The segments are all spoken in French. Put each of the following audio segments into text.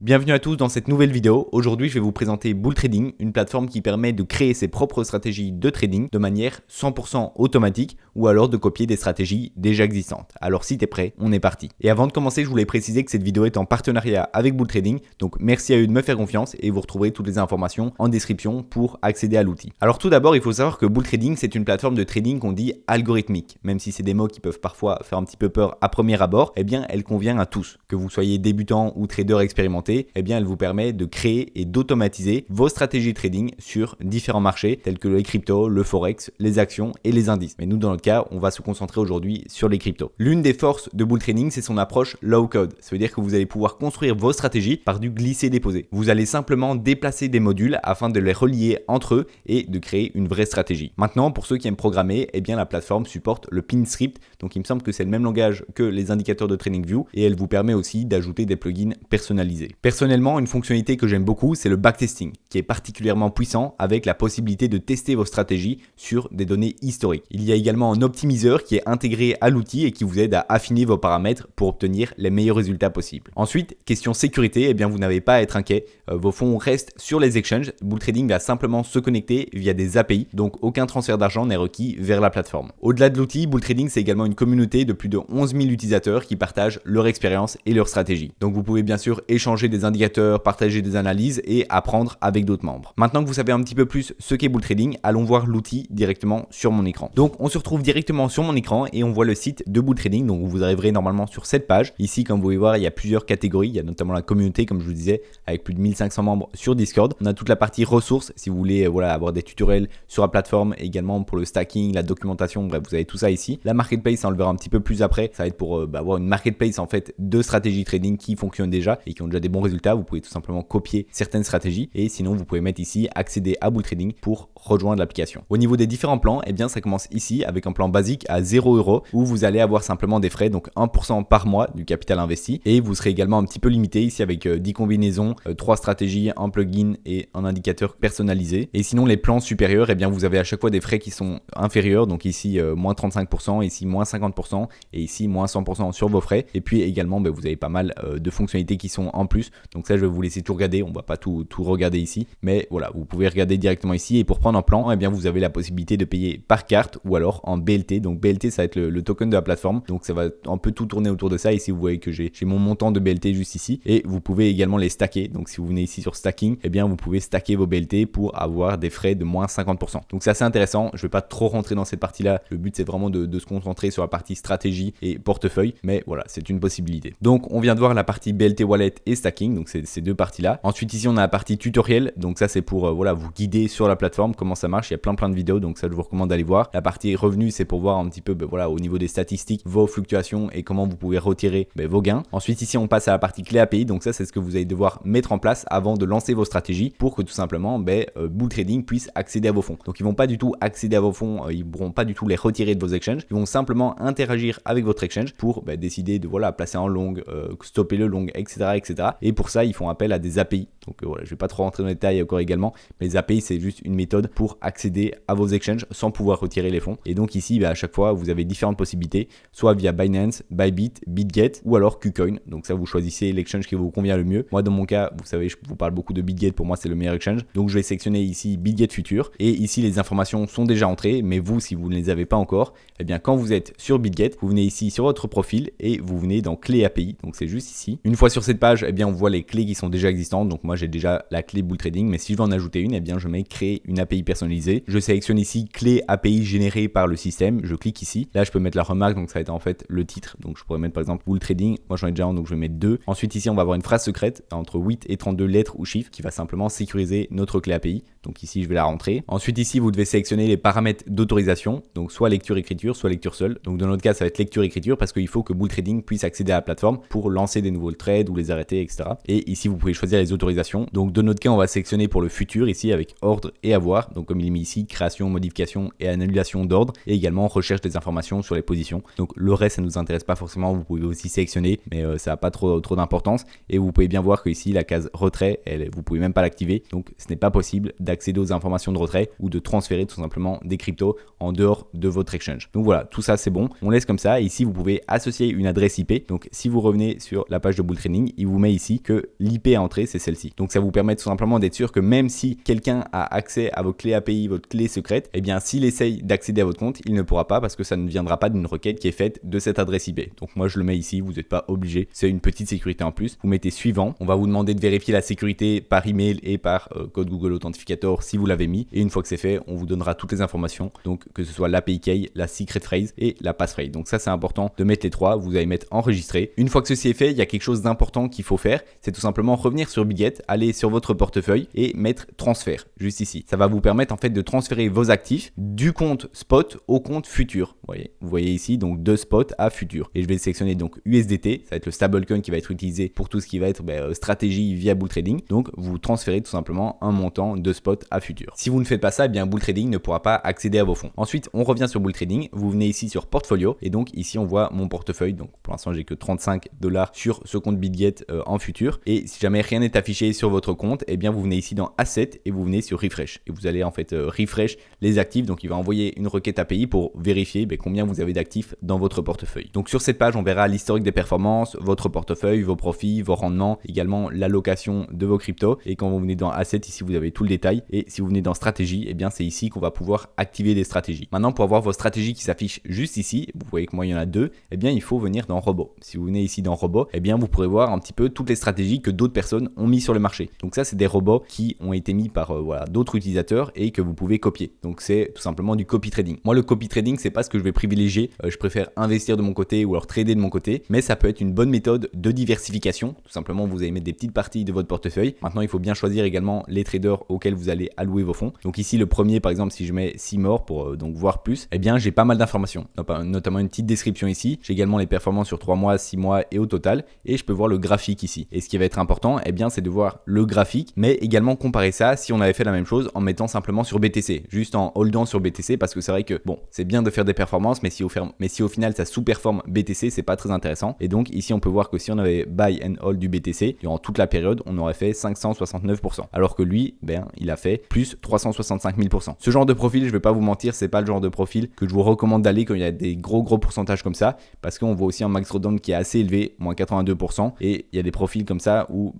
Bienvenue à tous dans cette nouvelle vidéo. Aujourd'hui, je vais vous présenter Bull Trading, une plateforme qui permet de créer ses propres stratégies de trading de manière 100% automatique ou alors de copier des stratégies déjà existantes. Alors si t'es prêt, on est parti. Et avant de commencer, je voulais préciser que cette vidéo est en partenariat avec Bull Trading, donc merci à eux de me faire confiance et vous retrouverez toutes les informations en description pour accéder à l'outil. Alors tout d'abord, il faut savoir que Bull Trading, c'est une plateforme de trading qu'on dit algorithmique. Même si c'est des mots qui peuvent parfois faire un petit peu peur à premier abord, eh bien elle convient à tous. Que vous soyez débutant ou trader expérimenté, eh bien elle vous permet de créer et d'automatiser vos stratégies de trading sur différents marchés tels que les cryptos, le forex, les actions et les indices. Mais nous dans notre cas, on va se concentrer aujourd'hui sur les cryptos. L'une des forces de Bull Trading, c'est son approche low code. Ça veut dire que vous allez pouvoir construire vos stratégies par du glisser-déposer. Vous allez simplement déplacer des modules afin de les relier entre eux et de créer une vraie stratégie. Maintenant, pour ceux qui aiment programmer, eh bien la plateforme supporte le pin script. Donc il me semble que c'est le même langage que les indicateurs de TradingView et elle vous permet aussi d'ajouter des plugins personnalisés. Personnellement, une fonctionnalité que j'aime beaucoup, c'est le backtesting, qui est particulièrement puissant avec la possibilité de tester vos stratégies sur des données historiques. Il y a également un optimiseur qui est intégré à l'outil et qui vous aide à affiner vos paramètres pour obtenir les meilleurs résultats possibles. Ensuite, question sécurité, eh bien vous n'avez pas à être inquiet. Vos fonds restent sur les exchanges. Bull Trading va simplement se connecter via des API, donc aucun transfert d'argent n'est requis vers la plateforme. Au-delà de l'outil, Bull Trading, c'est également une communauté de plus de 11 000 utilisateurs qui partagent leur expérience et leur stratégie. Donc vous pouvez bien sûr échanger des indicateurs, partager des analyses et apprendre avec d'autres membres. Maintenant que vous savez un petit peu plus ce qu'est Bull Trading, allons voir l'outil directement sur mon écran. Donc on se retrouve directement sur mon écran et on voit le site de Bull Trading. Donc vous arriverez normalement sur cette page. Ici, comme vous pouvez voir, il y a plusieurs catégories. Il y a notamment la communauté, comme je vous disais, avec plus de 1500 membres sur Discord. On a toute la partie ressources si vous voulez avoir des tutoriels sur la plateforme, également pour le stacking, la documentation, bref, vous avez tout ça ici. La marketplace, on le verra un petit peu plus après. Ça va être pour avoir une marketplace en fait de stratégie trading qui fonctionne déjà et qui ont déjà des bons résultats. Vous pouvez tout simplement copier certaines stratégies et sinon vous pouvez mettre ici accéder à Bull Trading pour rejoindre l'application. Au niveau des différents plans, eh bien ça commence ici avec un plan basique à 0 € où vous allez avoir simplement des frais, donc 1% par mois du capital investi et vous serez également un petit peu limité ici avec 10 combinaisons, 3 stratégies, un plugin et un indicateur personnalisé. Et sinon les plans supérieurs, eh bien vous avez à chaque fois des frais qui sont inférieurs, donc ici moins 35%, ici moins 50% et ici moins 100% sur vos frais. Et puis également vous avez pas mal de fonctionnalités qui sont en plus, donc ça je vais vous laisser tout regarder, on va pas tout regarder ici, mais voilà, vous pouvez regarder directement ici. Et pour prendre un plan, eh bien vous avez la possibilité de payer par carte ou alors en BLT. Donc BLT, ça va être le token de la plateforme, donc ça va un peu tout tourner autour de ça. Ici vous voyez que j'ai mon montant de BLT juste ici et vous pouvez également les stacker. Donc si vous venez ici sur stacking, eh bien vous pouvez stacker vos BLT pour avoir des frais de moins 50%. Donc c'est assez intéressant, je vais pas trop rentrer dans cette partie là, le but c'est vraiment de se concentrer sur la partie stratégie et portefeuille, mais voilà, c'est une possibilité. Donc on vient de voir la partie BLT wallet et stacking, donc c'est ces deux parties là. Ensuite ici on a la partie tutoriel, donc ça c'est pour vous guider sur la plateforme, comment ça marche. Il y a plein de vidéos, donc ça je vous recommande d'aller voir. La partie revenus, c'est pour voir un petit peu au niveau des statistiques, vos fluctuations et comment vous pouvez retirer vos gains. Ensuite ici on passe à la partie clé API, donc ça c'est ce que vous allez devoir mettre en place avant de lancer vos stratégies pour que tout simplement Bull Trading puisse accéder à vos fonds. Donc ils vont pas du tout accéder à vos fonds, ils pourront pas du tout les retirer de vos exchanges, ils vont simplement interagir avec votre exchange pour décider de placer en long, stopper le long, etc. Et pour ça ils font appel à des API. Donc je vais pas trop rentrer dans les détails encore également, mais les API c'est juste une méthode pour accéder à vos exchanges sans pouvoir retirer les fonds. Et donc ici à chaque fois vous avez différentes possibilités, soit via Binance, Bybit, BitGet ou alors KuCoin. Donc ça vous choisissez l'exchange qui vous convient le mieux. Moi dans mon cas, vous savez, je vous parle beaucoup de BitGet, pour moi c'est le meilleur exchange. Donc je vais sélectionner ici BitGet Future et ici les informations sont déjà entrées, mais vous si vous ne les avez pas encore, eh bien quand vous êtes sur BitGet, vous venez ici sur votre profil et vous venez dans clé API. Donc c'est juste ici. Une fois sur cette page, eh bien on voit les clés qui sont déjà existantes. Donc moi j'ai déjà la clé Bull Trading, mais si je veux en ajouter une, eh bien je mets créer une API personnalisée. Je sélectionne ici clé API générée par le système, je clique ici. Là je peux mettre la remarque, donc ça va être en fait le titre. Donc je pourrais mettre par exemple Bull Trading, moi j'en ai déjà un, donc je vais mettre 2. Ensuite ici on va avoir une phrase secrète entre 8 et 32 lettres ou chiffres qui va simplement sécuriser notre clé API. Donc ici je vais la rentrer. Ensuite ici vous devez sélectionner les paramètres d'autorisation, donc soit lecture écriture, soit lecture seule. Donc dans notre cas ça va être lecture écriture parce qu'il faut que Bull Trading puisse accéder à la plateforme pour lancer des nouveaux trades ou les arrêter, etc. Et ici vous pouvez choisir les autorisations. Donc de notre cas on va sélectionner pour le futur ici avec ordre et avoir. Donc comme il est mis ici, création, modification et annulation d'ordre, et également recherche des informations sur les positions. Donc le reste ça nous intéresse pas forcément, vous pouvez aussi sélectionner, mais ça n'a pas trop d'importance. Et vous pouvez bien voir que ici la case retrait, vous pouvez même pas l'activer. Donc ce n'est pas possible d'accéder aux informations de retrait ou de transférer tout simplement des cryptos en dehors de votre exchange. Donc voilà, tout ça c'est bon, on laisse comme ça. Et ici vous pouvez associer une adresse IP. Donc si vous revenez sur la page de Bull Trading, il vous met ici ici que l'IP à entrer c'est celle-ci. Donc ça vous permet tout simplement d'être sûr que même si quelqu'un a accès à votre clé API, votre clé secrète, eh bien s'il essaye d'accéder à votre compte, il ne pourra pas parce que ça ne viendra pas d'une requête qui est faite de cette adresse IP. Donc moi je le mets ici, vous n'êtes pas obligé, c'est une petite sécurité en plus. Vous mettez suivant, on va vous demander de vérifier la sécurité par email et par code Google Authenticator si vous l'avez mis, et une fois que c'est fait, on vous donnera toutes les informations, donc que ce soit l'API key, la secret phrase et la passphrase. Donc ça c'est important de mettre les trois, vous allez mettre enregistrer. Une fois que ceci est fait, il y a quelque chose d'important qu'il faut faire, c'est tout simplement revenir sur Bitget, aller sur votre portefeuille et mettre transfert juste ici. Ça va vous permettre en fait de transférer vos actifs du compte spot au compte futur. Vous voyez ici donc de spot à futur, et je vais sélectionner donc USDT, ça va être le stablecoin qui va être utilisé pour tout ce qui va être stratégie via Bull Trading. Donc vous transférez tout simplement un montant de spot à futur. Si vous ne faites pas ça, eh bien Bull Trading ne pourra pas accéder à vos fonds. Ensuite on revient sur Bull Trading, vous venez ici sur portfolio, et donc ici on voit mon portefeuille. Donc pour l'instant j'ai que 35 $ sur ce compte Bitget en futur, et si jamais rien n'est affiché sur votre compte, eh bien vous venez ici dans Asset et vous venez sur Refresh, et vous allez en fait refresh les actifs. Donc il va envoyer une requête API pour vérifier combien vous avez d'actifs dans votre portefeuille. Donc sur cette page on verra l'historique des performances, votre portefeuille, vos profits, vos rendements, également l'allocation de vos cryptos, et quand vous venez dans Asset ici vous avez tout le détail, et si vous venez dans Stratégie, eh bien c'est ici qu'on va pouvoir activer des stratégies. Maintenant pour avoir vos stratégies qui s'affichent juste ici, vous voyez que moi il y en a deux, eh bien il faut venir dans Robot. Si vous venez ici dans Robot, eh bien vous pourrez voir un petit peu toutes les stratégies que d'autres personnes ont mis sur le marché. Donc ça c'est des robots qui ont été mis par d'autres utilisateurs et que vous pouvez copier. Donc c'est tout simplement du copy trading. Moi le copy trading c'est pas ce que je vais privilégier, je préfère investir de mon côté ou alors trader de mon côté, mais ça peut être une bonne méthode de diversification. Tout simplement vous allez mettre des petites parties de votre portefeuille. Maintenant il faut bien choisir également les traders auxquels vous allez allouer vos fonds. Donc ici le premier par exemple, si je mets 6 morts pour donc voir plus, eh bien j'ai pas mal d'informations, notamment une petite description ici. J'ai également les performances sur 3 mois, 6 mois et au total, et je peux voir le graphique ici. Et ce qui va être important, eh bien c'est de voir le graphique, mais également comparer ça si on avait fait la même chose en mettant simplement sur BTC, juste en holdant sur BTC, parce que c'est vrai que bon, c'est bien de faire des performances, mais si au final ça sous-performe BTC, c'est pas très intéressant. Et donc ici on peut voir que si on avait buy and hold du BTC durant toute la période, on aurait fait 569%, alors que lui, il a fait plus 365 000%. Ce genre de profil, je vais pas vous mentir, c'est pas le genre de profil que je vous recommande d'aller quand il y a des gros pourcentages comme ça, parce qu'on voit aussi un max drawdown qui est assez élevé, moins 82%, et il y a des profils comme ça où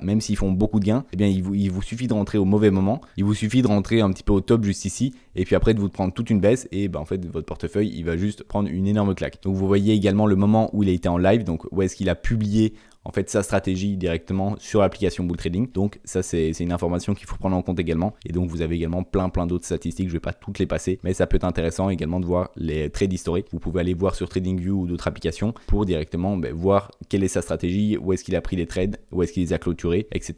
même s'ils font beaucoup de gains, eh bien il vous suffit de rentrer au mauvais moment, il vous suffit de rentrer un petit peu au top juste ici, et puis après de vous prendre toute une baisse, et en fait votre portefeuille il va juste prendre une énorme claque. Donc vous voyez également le moment où il a été en live, donc où est-ce qu'il a publié en fait sa stratégie directement sur l'application Bull Trading. Donc ça c'est une information qu'il faut prendre en compte également, et donc vous avez également plein d'autres statistiques, je vais pas toutes les passer, mais ça peut être intéressant également de voir les trades historiques. Vous pouvez aller voir sur TradingView ou d'autres applications pour directement voir quelle est sa stratégie, où est-ce qu'il a pris les trades, où est-ce qu'il les a clôturés, etc.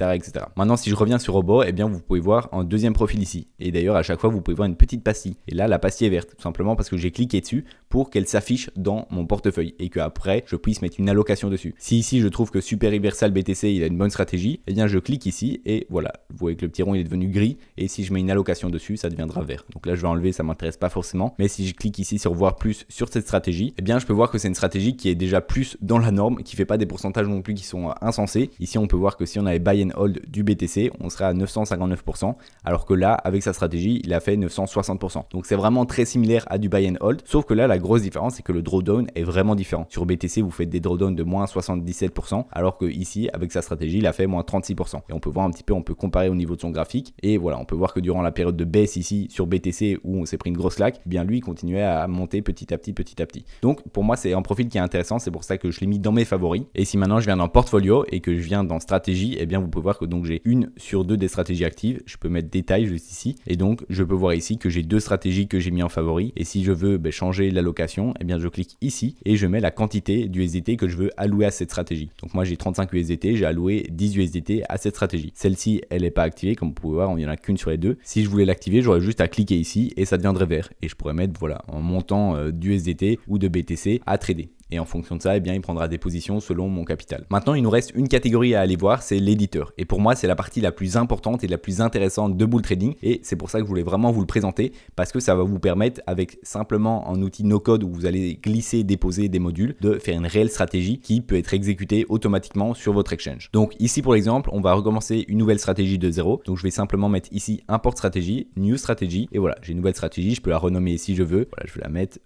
Maintenant si je reviens sur Robot, eh bien vous pouvez voir un deuxième profil ici, et d'ailleurs à chaque fois vous pouvez voir une petite pastille, et là la pastille est verte, tout simplement parce que j'ai cliqué dessus pour qu'elle s'affiche dans mon portefeuille et qu'après je puisse mettre une allocation dessus. Si ici je trouve que Super Universal BTC il a une bonne stratégie, eh bien je clique ici et voilà, vous voyez que le petit rond il est devenu gris, et si je mets une allocation dessus ça deviendra vert. Donc là je vais enlever, ça m'intéresse pas forcément, mais si je clique ici sur voir plus sur cette stratégie, eh bien je peux voir que c'est une stratégie qui est déjà plus dans la norme, qui fait pas des pourcentages non plus qui sont insensés. Ici on peut voir que si on avait buy and hold du BTC, on serait à 959%, alors que là avec sa stratégie il a fait 960%. Donc c'est vraiment très similaire à du buy and hold, sauf que là la grosse différence c'est que le drawdown est vraiment différent. Sur BTC vous faites des drawdowns de moins 77%, alors que ici avec sa stratégie il a fait moins 36%. Et on peut voir un petit peu, on peut comparer au niveau de son graphique, et voilà, on peut voir que durant la période de baisse ici sur BTC où on s'est pris une grosse claque, eh bien lui il continuait à monter petit à petit. Donc pour moi c'est un profil qui est intéressant, c'est pour ça que je l'ai mis dans mes favoris. Et si maintenant je viens dans portfolio et que je viens dans stratégie, eh bien vous pouvez voir que donc j'ai 1 sur 2 des stratégies actives. Je peux mettre détail juste ici, et donc je peux voir ici que j'ai 2 stratégies que j'ai mis en favori, et si je veux changer l'allocation, eh bien je clique ici et je mets la quantité d'USDT que je veux allouer à cette stratégie. Donc moi j'ai 35 USDT, j'ai alloué 10 USDT à cette stratégie. Celle-ci elle n'est pas activée, comme vous pouvez voir, il n'y en a qu'une sur les deux. Si je voulais l'activer, j'aurais juste à cliquer ici et ça deviendrait vert, et je pourrais mettre un montant d'USDT ou de BTC à trader. Et en fonction de ça, eh bien, il prendra des positions selon mon capital. Maintenant, il nous reste une catégorie à aller voir, c'est l'éditeur. Et pour moi, c'est la partie la plus importante et la plus intéressante de Bull Trading. Et c'est pour ça que je voulais vraiment vous le présenter, parce que ça va vous permettre, avec simplement un outil no-code où vous allez glisser, déposer des modules, de faire une réelle stratégie qui peut être exécutée automatiquement sur votre exchange. Donc ici, pour l'exemple, on va recommencer une nouvelle stratégie de zéro. Donc je vais simplement mettre ici import stratégie, new stratégie. Et voilà, j'ai une nouvelle stratégie, je peux la renommer si je veux. Voilà, je vais la mettre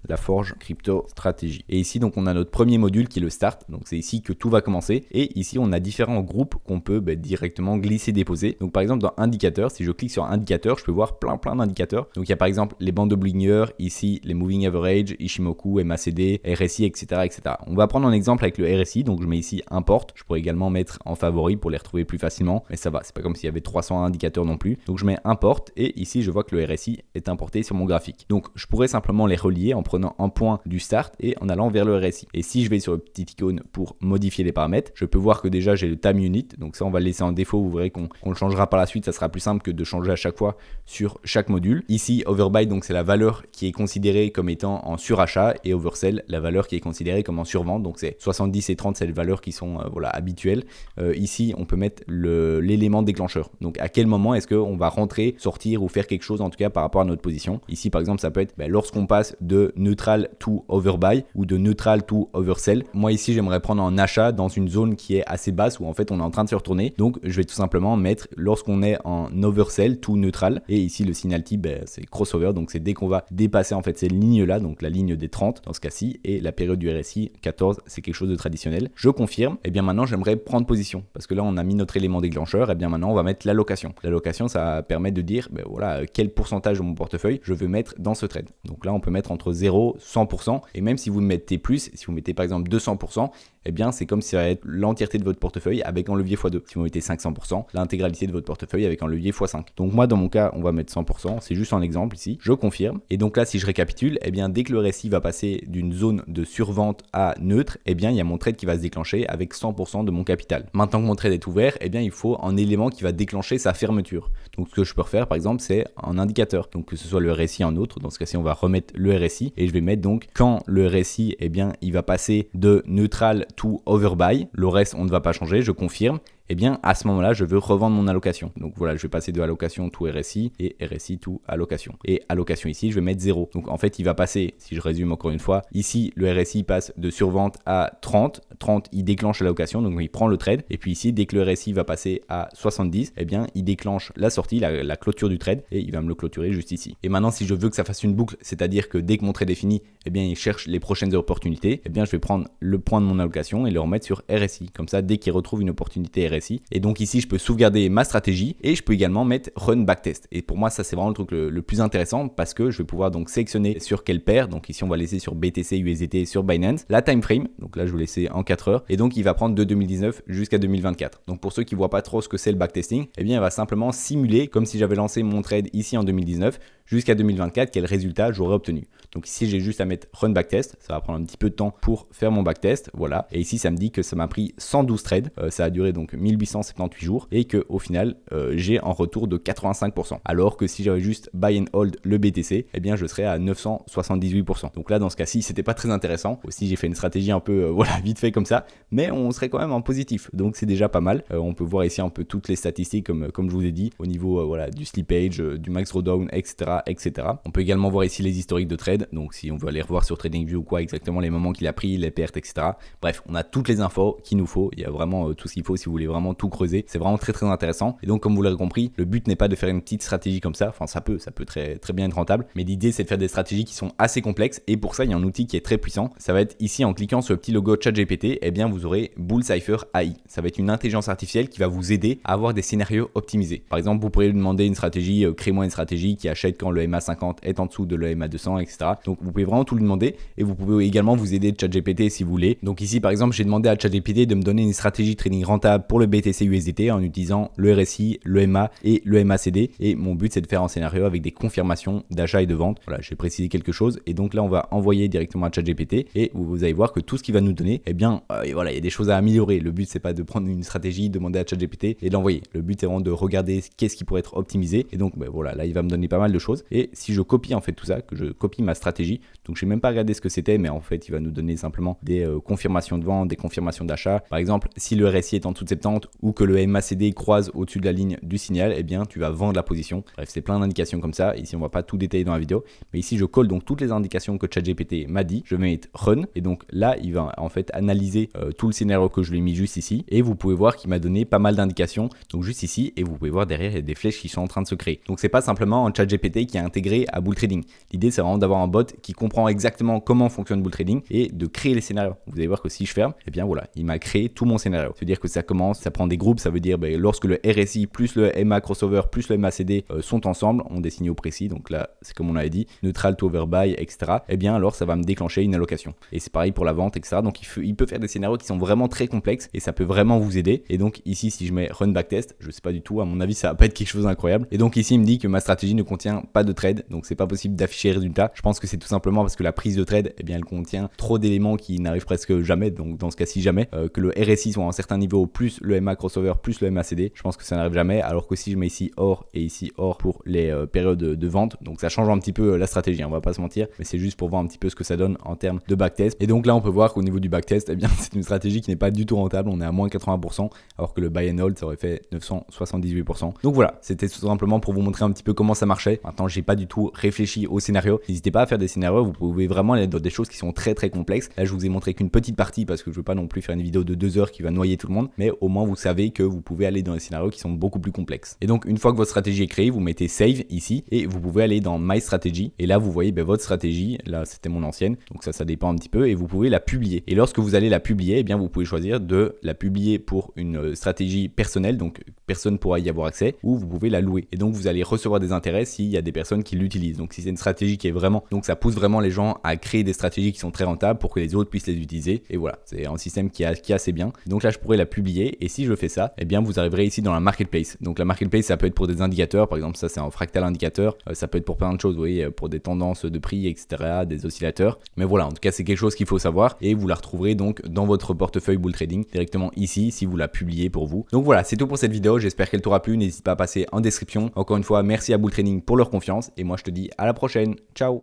la Forge Crypto Stratégie. Et ici donc on a notre premier module qui est le start, donc c'est ici que tout va commencer, et ici on a différents groupes qu'on peut directement glisser déposer. Donc par exemple dans indicateur, si je clique sur indicateur, je peux voir plein d'indicateurs. Donc il y a par exemple les bandes de Bollinger, ici les moving average, Ishimoku, MACD, RSI, etc., etc. On va prendre un exemple avec le RSI, donc je mets ici import. Je pourrais également mettre en favori pour les retrouver plus facilement, mais ça va, c'est pas comme s'il y avait 300 indicateurs non plus. Donc je mets import et ici je vois que le RSI est importé sur mon graphique. Donc je pourrais simplement les relier en prenant un point du start et en allant vers le RSI. Et si je vais sur le petit icône pour modifier les paramètres, je peux voir que déjà j'ai le time unit, donc ça on va le laisser en défaut, vous verrez qu'on le changera par la suite, ça sera plus simple que de changer à chaque fois sur chaque module. Ici overbuy, donc c'est la valeur qui est considérée comme étant en surachat, et oversell, la valeur qui est considérée comme en survente, donc c'est 70 et 30, c'est les valeurs qui sont voilà, habituelles. Ici on peut mettre l'élément déclencheur, donc à quel moment est-ce qu'on va rentrer, sortir ou faire quelque chose en tout cas par rapport à notre position. Ici par exemple ça peut être lorsqu'on passe de neutral to overbuy ou de neutral to oversell. Moi ici j'aimerais prendre un achat dans une zone qui est assez basse où en fait on est en train de se retourner, donc je vais tout simplement mettre lorsqu'on est en oversell to neutral, et ici le signal type c'est crossover, donc c'est dès qu'on va dépasser en fait ces lignes là, donc la ligne des 30 dans ce cas-ci, et la période du RSI 14, c'est quelque chose de traditionnel. Je confirme, et bien maintenant j'aimerais prendre position parce que là on a mis notre élément déclencheur, et bien maintenant on va mettre l'allocation. L'allocation ça permet de dire voilà quel pourcentage de mon portefeuille je veux mettre dans ce trade. Donc là on peut mettre entre 0 100%, et même si vous mettez plus, si vous mettez par exemple 200%, eh bien c'est comme si ça allait être l'entièreté de votre portefeuille avec un levier x2. Si vous mettez 500%, l'intégralité de votre portefeuille avec un levier x5. Donc moi dans mon cas on va mettre 100%, c'est juste un exemple ici, je confirme. Et donc là si je récapitule, eh bien dès que le RSI va passer d'une zone de survente à neutre, eh bien il y a mon trade qui va se déclencher avec 100% de mon capital. Maintenant que mon trade est ouvert, eh bien il faut un élément qui va déclencher sa fermeture. Donc ce que je peux refaire par exemple c'est un indicateur, donc que ce soit le RSI en autre, dans ce cas-ci on va remettre le RSI, et je vais mettre donc quand le RSI, eh bien il va passer de neutral to overbuy, le reste on ne va pas changer, je confirme. Eh bien à ce moment-là je veux revendre mon allocation. Donc voilà, je vais passer de allocation to RSI et RSI to allocation. Et allocation ici je vais mettre 0. Donc en fait il va passer, si je résume encore une fois, ici le RSI passe de survente à 30, il déclenche l'allocation, donc il prend le trade. Et puis ici dès que le RSI va passer à 70, eh bien il déclenche la sortie, la clôture du trade, et il va me le clôturer juste ici. Et maintenant si je veux que ça fasse une boucle, c'est-à-dire que dès que mon trade est fini, eh bien il cherche les prochaines opportunités, eh bien je vais prendre le point de mon allocation et le remettre sur RSI. Comme ça dès qu'il retrouve une opportunité RSI, et donc ici je peux sauvegarder ma stratégie, et je peux également mettre run backtest. Et pour moi ça c'est vraiment le truc le plus intéressant, parce que je vais pouvoir donc sélectionner sur quelle paire. Donc ici on va laisser sur BTC USDT sur Binance la time frame, donc là je vais laisser en 4 heures, et donc il va prendre de 2019 jusqu'à 2024. Donc pour ceux qui voient pas trop ce que c'est le backtesting, eh bien il va simplement simuler comme si j'avais lancé mon trade ici en 2019 jusqu'à 2024, quel résultat j'aurais obtenu. Donc ici j'ai juste à mettre run backtest, ça va prendre un petit peu de temps pour faire mon backtest, voilà. Et ici ça me dit que ça m'a pris 112 trades, ça a duré donc 1878 jours, et que au final j'ai un retour de 85%. Alors que si j'avais juste buy and hold le BTC, eh bien je serais à 978%. Donc là dans ce cas-ci c'était pas très intéressant. Aussi j'ai fait une stratégie un peu voilà vite fait comme ça, mais on serait quand même en positif, donc c'est déjà pas mal. On peut voir ici un peu toutes les statistiques comme je vous ai dit au niveau voilà du slippage, du max drawdown, etc. On peut également voir ici les historiques de trade, donc si on veut aller revoir sur TradingView ou quoi exactement les moments qu'il a pris, les pertes, etc. Bref, on a toutes les infos qu'il nous faut, il y a vraiment tout ce qu'il faut si vous voulez vraiment tout creuser. C'est vraiment très intéressant, et donc comme vous l'avez compris, le but n'est pas de faire une petite stratégie comme ça, enfin ça peut très bien être rentable, mais l'idée c'est de faire des stratégies qui sont assez complexes, et pour ça il y a un outil qui est très puissant. Ça va être ici en cliquant sur le petit logo ChatGPT, eh bien vous aurez Bullcypher AI. Ça va être une intelligence artificielle qui va vous aider à avoir des scénarios optimisés. Par exemple, vous pourriez lui demander une stratégie, crée-moi une stratégie qui achète quand le MA50 est en dessous de le MA200, etc. Donc vous pouvez vraiment tout lui demander, et vous pouvez également vous aider de ChatGPT si vous voulez. Donc ici par exemple j'ai demandé à ChatGPT de me donner une stratégie trading rentable pour le BTC USDT en utilisant le RSI, le MA et le MACD, et mon but c'est de faire un scénario avec des confirmations d'achat et de vente. Voilà, j'ai précisé quelque chose, et donc là on va envoyer directement à ChatGPT, et vous allez voir que tout ce qu'il va nous donner, eh bien voilà, il y a des choses à améliorer. Le but c'est pas de prendre une stratégie, demander à ChatGPT et l'envoyer. Le but c'est vraiment de regarder qu'est-ce qui pourrait être optimisé, et donc voilà, là il va me donner pas mal de choses. Et si je copie en fait tout ça, que je copie ma stratégie, donc je n'ai même pas regardé ce que c'était, mais en fait il va nous donner simplement des confirmations de vente, des confirmations d'achat. Par exemple, si le RSI est en dessous de 70 ou que le MACD croise au-dessus de la ligne du signal, eh bien tu vas vendre la position. Bref, c'est plein d'indications comme ça. Ici on va pas tout détailler dans la vidéo, mais ici je colle donc toutes les indications que ChatGPT m'a dit. Je vais mettre run, et donc là il va en fait analyser tout le scénario que je lui ai mis juste ici, et vous pouvez voir qu'il m'a donné pas mal d'indications donc juste ici, et vous pouvez voir derrière il y a des flèches qui sont en train de se créer. Donc c'est pas simplement un ChatGPT fonctionnalité qui est intégrée à Bull Trading. L'idée, c'est vraiment d'avoir un bot qui comprend exactement comment fonctionne Bull Trading et de créer les scénarios. Vous allez voir que si je ferme, eh bien voilà, il m'a créé tout mon scénario. C'est-à-dire que ça commence, ça prend des groupes, ça veut dire lorsque le RSI plus le MA crossover plus le MACD sont ensemble, on des signaux précis, donc là c'est comme on l'avait dit, neutral to overbuy, etc. Eh bien alors ça va me déclencher une allocation. Et c'est pareil pour la vente, etc. Donc il peut faire des scénarios qui sont vraiment très complexes et ça peut vraiment vous aider. Et donc ici, si je mets run backtest, je sais pas du tout, à mon avis ça va pas être quelque chose d'incroyable. Et donc ici il me dit que ma stratégie ne contient pas de trade, donc c'est pas possible d'afficher les résultats. Je pense que c'est tout simplement parce que la prise de trade, eh bien elle contient trop d'éléments qui n'arrivent presque jamais. Donc dans ce cas-ci jamais, que le RSI soit à un certain niveau plus le MA crossover plus le MACD, je pense que ça n'arrive jamais. Alors que si je mets ici or et ici or pour les périodes de vente, donc ça change un petit peu la stratégie, on va pas se mentir, mais c'est juste pour voir un petit peu ce que ça donne en termes de backtest. Et donc là on peut voir qu'au niveau du backtest, eh bien c'est une stratégie qui n'est pas du tout rentable, on est à moins 80%, alors que le buy and hold ça aurait fait 978%. Donc voilà, c'était tout simplement pour vous montrer un petit peu comment ça marchait. Maintenant j'ai pas du tout réfléchi au scénario, n'hésitez pas à faire des scénarios, vous pouvez vraiment aller dans des choses qui sont très très complexes. Là je vous ai montré qu'une petite partie parce que je veux pas non plus faire une vidéo de 2 heures qui va noyer tout le monde, mais au moins vous savez que vous pouvez aller dans des scénarios qui sont beaucoup plus complexes. Et donc une fois que votre stratégie est créée, vous mettez save ici et vous pouvez aller dans my strategy et là vous voyez votre stratégie, là c'était mon ancienne, donc ça dépend un petit peu et vous pouvez la publier. Et lorsque vous allez la publier, eh bien vous pouvez choisir de la publier pour une stratégie personnelle, donc personne pourra y avoir accès, ou vous pouvez la louer. Et donc vous allez recevoir des intérêts s'il y a des personnes qui l'utilisent. Donc si c'est une stratégie qui est vraiment, donc ça pousse vraiment les gens à créer des stratégies qui sont très rentables pour que les autres puissent les utiliser. Et voilà, c'est un système qui est assez bien. Donc là je pourrais la publier et si je fais ça, eh bien vous arriverez ici dans la marketplace. Donc la marketplace ça peut être pour des indicateurs, par exemple ça c'est un fractal indicateur, ça peut être pour plein de choses, vous voyez, pour des tendances de prix, etc., des oscillateurs. Mais voilà, en tout cas c'est quelque chose qu'il faut savoir et vous la retrouverez donc dans votre portefeuille Bull Trading directement ici si vous la publiez pour vous. Donc voilà, c'est tout pour cette vidéo, j'espère qu'elle t'aura plu, n'hésite pas à passer en description. Encore une fois, merci à Bull Trading pour leur confiance et moi je te dis à la prochaine, ciao.